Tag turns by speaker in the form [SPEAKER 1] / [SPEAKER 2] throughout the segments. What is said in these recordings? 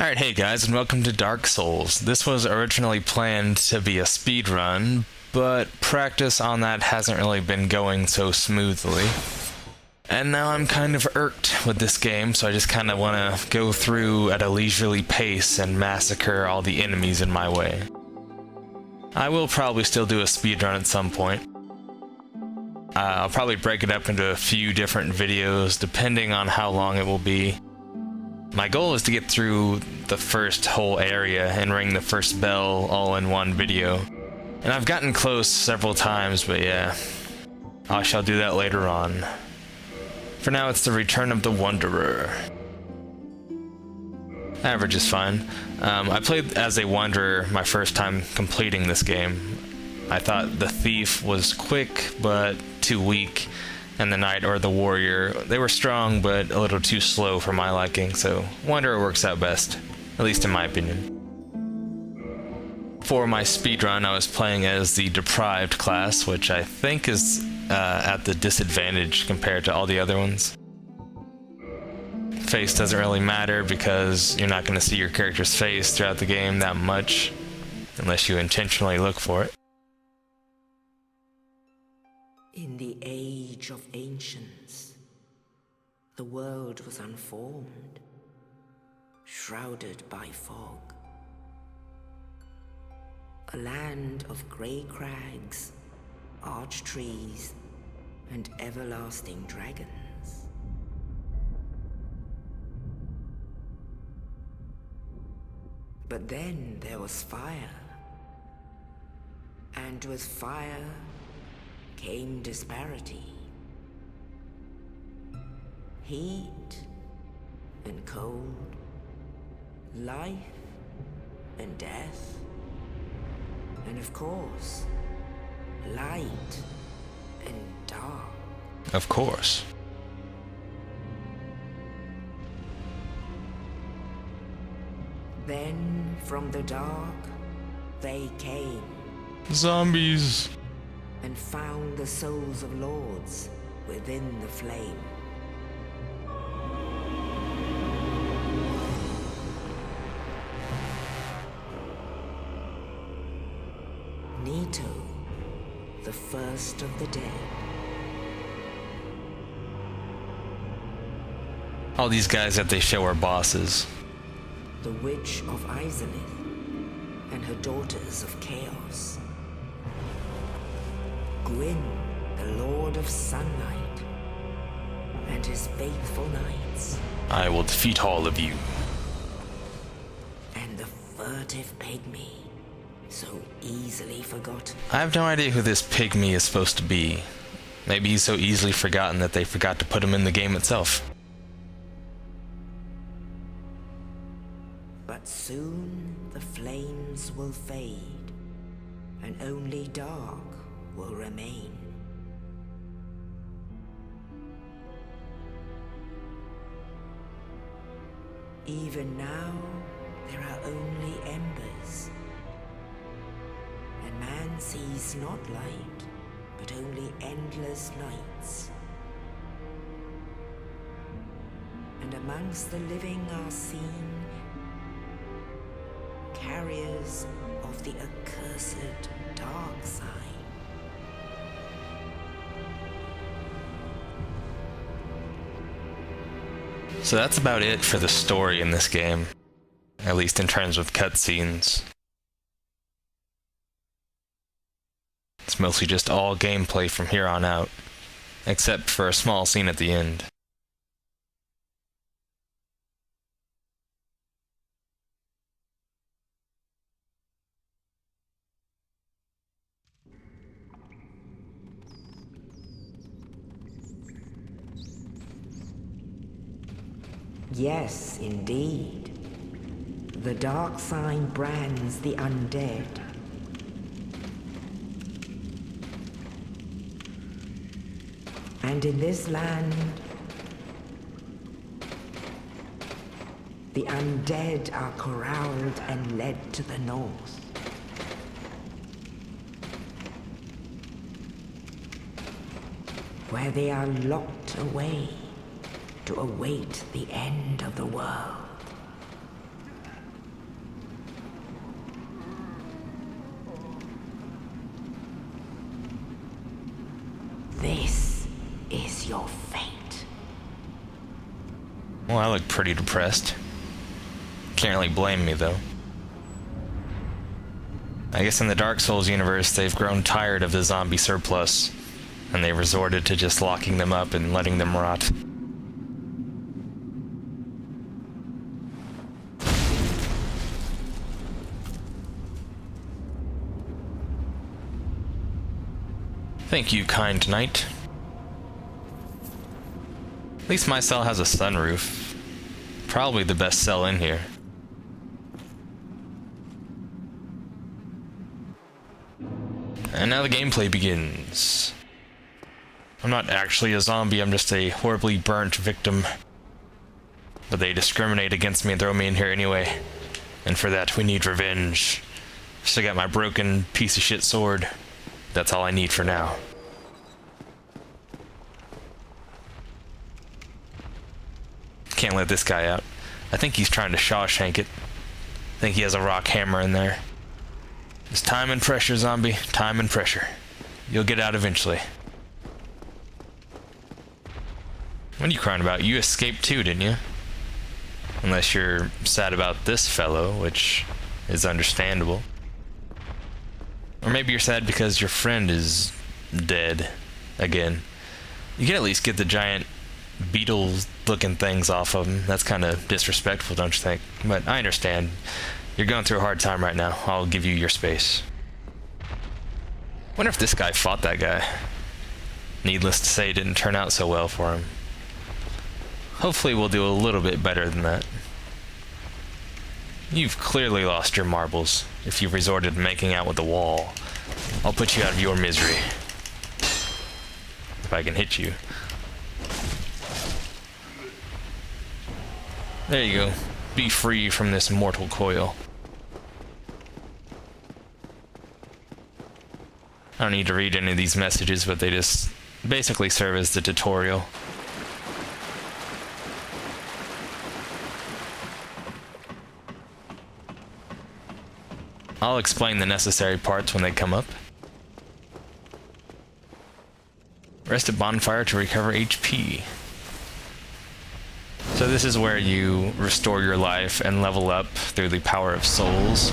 [SPEAKER 1] Alright, hey guys, and welcome to Dark Souls. This was originally planned to be a speedrun, but practice on that hasn't really been going so smoothly. And now I'm kind of irked with this game, so I just kind of want to go through at a leisurely pace and massacre all the enemies in my way. I will probably still do a speedrun at some point. I'll probably break it up into a few different videos, depending on how long it will be. My goal is to get through the first whole area and ring the first bell all in one video. And I've gotten close several times, but yeah, I shall do that later on. For now, it's the Return of the Wanderer. Average is fine. I played as a Wanderer my first time completing this game. I thought the Thief was quick, but too weak, and the Knight or the Warrior, they were strong, but a little too slow for my liking, so Wanderer works out best, at least in my opinion. For my speedrun, I was playing as the Deprived class, which I think is at the disadvantage compared to all the other ones. Face doesn't really matter because you're not going to see your character's face throughout the game that much, unless you intentionally look for it.
[SPEAKER 2] In the age of ancients, the world was unformed, shrouded by fog. A land of grey crags, arch trees, and everlasting dragons. But then there was fire, and with fire came disparity. Heat and cold, life and death, and of course, light and dark.
[SPEAKER 1] Of course.
[SPEAKER 2] Then from the dark, they came.
[SPEAKER 1] Zombies!
[SPEAKER 2] And found the souls of lords within the flame. Nito, the first of the dead.
[SPEAKER 1] All these guys that they show are bosses.
[SPEAKER 2] The Witch of Izalith and her daughters of Chaos. Gwyn, the Lord of Sunlight, and his faithful knights.
[SPEAKER 1] I will defeat all of you.
[SPEAKER 2] And the furtive pygmy, so easily forgotten.
[SPEAKER 1] I have no idea who this pygmy is supposed to be. Maybe he's so easily forgotten that they forgot to put him in the game itself.
[SPEAKER 2] But soon the flames will fade, and only dark will remain. Even now, there are only embers, and man sees not light, but only endless nights. And amongst the living are seen carriers of the accursed dark side.
[SPEAKER 1] So that's about it for the story in this game, at least in terms of cutscenes. It's mostly just all gameplay from here on out, except for a small scene at the end.
[SPEAKER 2] Yes, indeed. The dark sign brands the undead. And in this land, the undead are corralled and led to the north. Where they are locked away to await the end of the world. is your fate.
[SPEAKER 1] Well, I look pretty depressed. Can't really blame me, though. I guess in the Dark Souls universe, they've grown tired of the zombie surplus, and they've resorted to just locking them up and letting them rot. Thank you, kind knight. At least my cell has a sunroof. Probably the best cell in here. And now the gameplay begins. I'm not actually a zombie, I'm just a horribly burnt victim. But they discriminate against me and throw me in here anyway. And for that, we need revenge. Still got my broken piece of shit sword. That's all I need for now. Can't let this guy out. I think he's trying to Shawshank it. I think he has a rock hammer in there. It's time and pressure, zombie. Time and pressure. You'll get out eventually. What are you crying about? You escaped too, didn't you? Unless you're sad about this fellow, which is understandable. Or maybe you're sad because your friend is dead again. You can at least get the giant beetle-looking things off of him. That's kind of disrespectful, don't you think? But I understand. You're going through a hard time right now. I'll give you your space. Wonder if this guy fought that guy. Needless to say, it didn't turn out so well for him. Hopefully we'll do a little bit better than that. You've clearly lost your marbles if you've resorted to making out with the wall. I'll put you out of your misery. If I can hit you. There you go. Be free from this mortal coil. I don't need to read any of these messages, but they just basically serve as the tutorial. I'll explain the necessary parts when they come up. Rest at bonfire to recover HP. So this is where you restore your life and level up through the power of souls.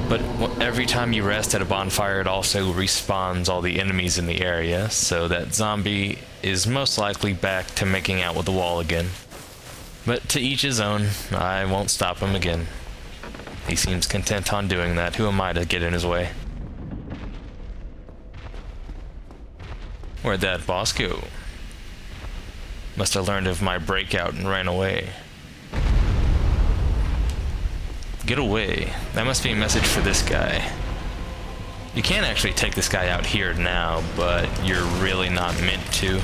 [SPEAKER 1] But every time you rest at a bonfire, it also respawns all the enemies in the area, so that zombie is most likely back to making out with the wall again. But to each his own. I won't stop him again. He seems content on doing that. Who am I to get in his way? Where'd that boss go? Must have learned of my breakout and ran away. Get away. That must be a message for this guy. You can actually take this guy out here now, but you're really not meant to.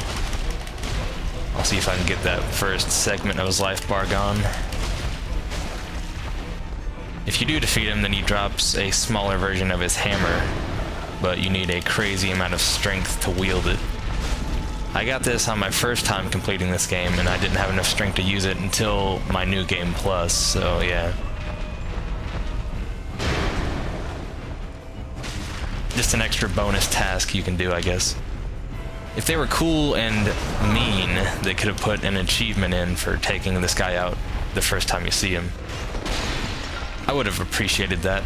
[SPEAKER 1] I'll see if I can get that first segment of his life bar gone. If you do defeat him, then he drops a smaller version of his hammer, but you need a crazy amount of strength to wield it. I got this on my first time completing this game, and I didn't have enough strength to use it until my new game plus, so yeah. Just an extra bonus task you can do, I guess. If they were cool and mean, they could have put an achievement in for taking this guy out the first time you see him. I would have appreciated that.